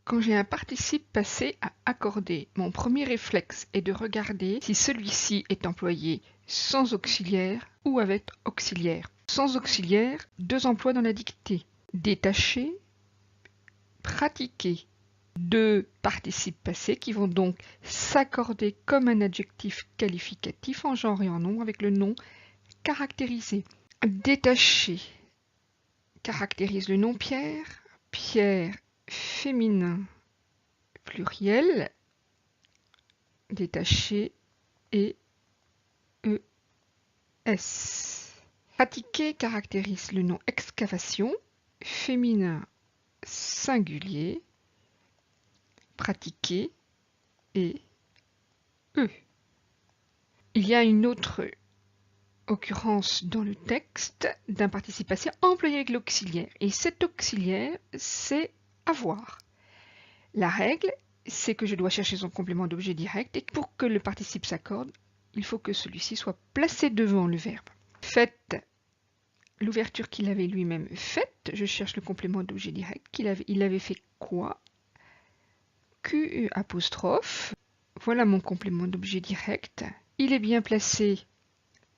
Quand j'ai un participe passé à accorder, mon premier réflexe est de regarder si celui-ci est employé sans auxiliaire ou avec auxiliaire. Sans auxiliaire, 2 emplois dans la dictée. Détacher, pratiquer. 2 participes passés qui vont donc s'accorder comme un adjectif qualificatif en genre et en nombre avec le nom caractérisé. Détacher caractérise le nom Pierre. Pierre féminin pluriel, détaché et ES. Pratiquer caractérise le nom excavation, féminin singulier, pratiquer et E. Il y a une autre occurrence dans le texte d'un participe passé employé avec l'auxiliaire. Et cet auxiliaire, c'est avoir. La règle, c'est que je dois chercher son complément d'objet direct et pour que le participe s'accorde, il faut que celui-ci soit placé devant le verbe. Faites l'ouverture qu'il avait lui-même faite, je cherche le complément d'objet direct. Il avait fait quoi? Q apostrophe. Voilà mon complément d'objet direct. Il est bien placé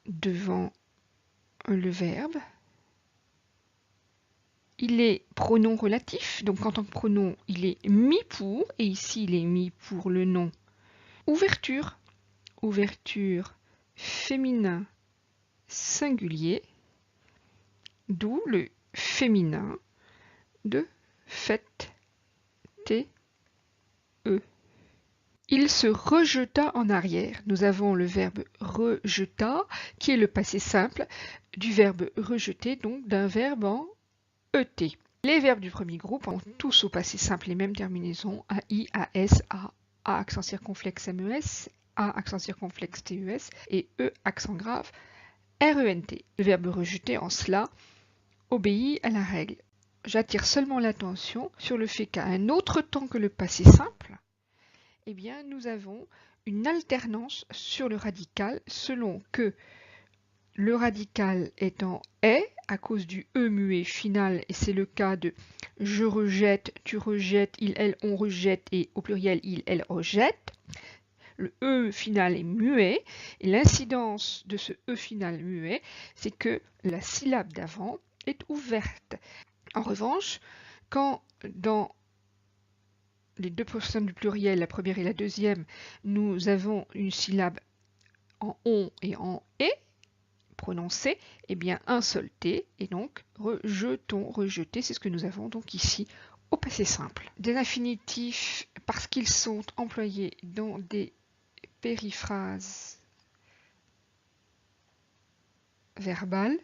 devant le verbe. Il est pronom relatif, donc en tant que pronom, il est mis pour, et ici il est mis pour le nom ouverture. Ouverture féminin singulier, d'où le féminin de faites, T, E. Il se rejeta en arrière. Nous avons le verbe rejeta, qui est le passé simple du verbe rejeter, donc d'un verbe en ET. Les verbes du premier groupe ont tous au passé simple les mêmes terminaisons, AI, AS, A accent circonflexe MES, A accent circonflexe TES et E accent grave RENT. Le verbe rejeter en cela obéit à la règle. J'attire seulement l'attention sur le fait qu'à un autre temps que le passé simple, eh bien, nous avons une alternance sur le radical selon que le radical étant est à cause du E muet final, et c'est le cas de je rejette, tu rejettes, il, elle, on rejette, et au pluriel, il, elle rejette. Le E final est muet, et l'incidence de ce E final muet, c'est que la syllabe d'avant est ouverte. En revanche, quand dans les 2 personnes du pluriel, la première et la deuxième, nous avons une syllabe en on et en et, prononcée, eh bien un seul T, et donc rejetons, rejeter, c'est ce que nous avons donc ici au passé simple. Des infinitifs, parce qu'ils sont employés dans des périphrases verbales,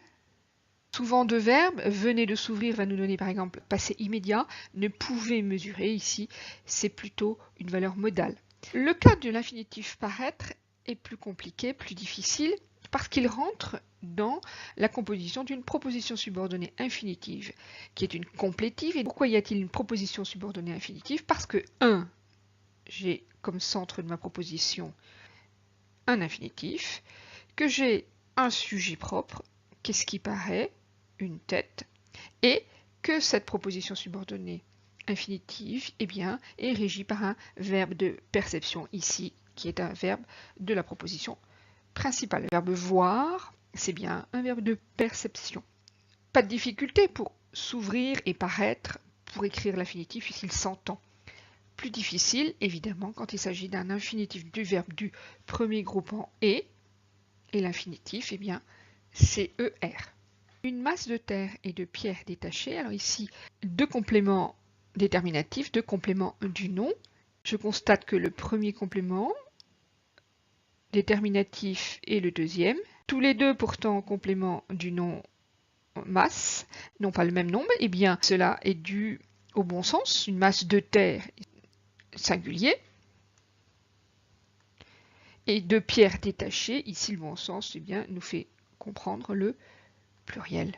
souvent de verbes, venez de s'ouvrir va nous donner par exemple passé immédiat, ne pouvez mesurer ici, c'est plutôt une valeur modale. Le cas de l'infinitif paraître est plus compliqué, plus difficile, parce qu'il rentre dans la composition d'une proposition subordonnée infinitive, qui est une complétive. Et pourquoi y a-t-il une proposition subordonnée infinitive? Parce que 1, j'ai comme centre de ma proposition un infinitif, que j'ai un sujet propre, qu'est-ce qui paraît? Une tête, et que cette proposition subordonnée infinitive eh bien, est régie par un verbe de perception ici, qui est un verbe de la proposition principale. Le verbe voir, c'est bien un verbe de perception. Pas de difficulté pour s'ouvrir et paraître pour écrire l'infinitif puisqu'il s'entend. Plus difficile, évidemment, quand il s'agit d'un infinitif du verbe du premier groupe en et l'infinitif, eh bien, c'est ER. Une masse de terre et de pierres détachées. Alors ici, 2 compléments déterminatifs, 2 compléments du nom. Je constate que le premier complément déterminatif est le deuxième. Tous les deux pourtant compléments du nom masse n'ont pas le même nombre. Eh bien, cela est dû au bon sens. Une masse de terre singulier. Et de pierres détachées, ici le bon sens, eh bien, nous fait comprendre le pluriel.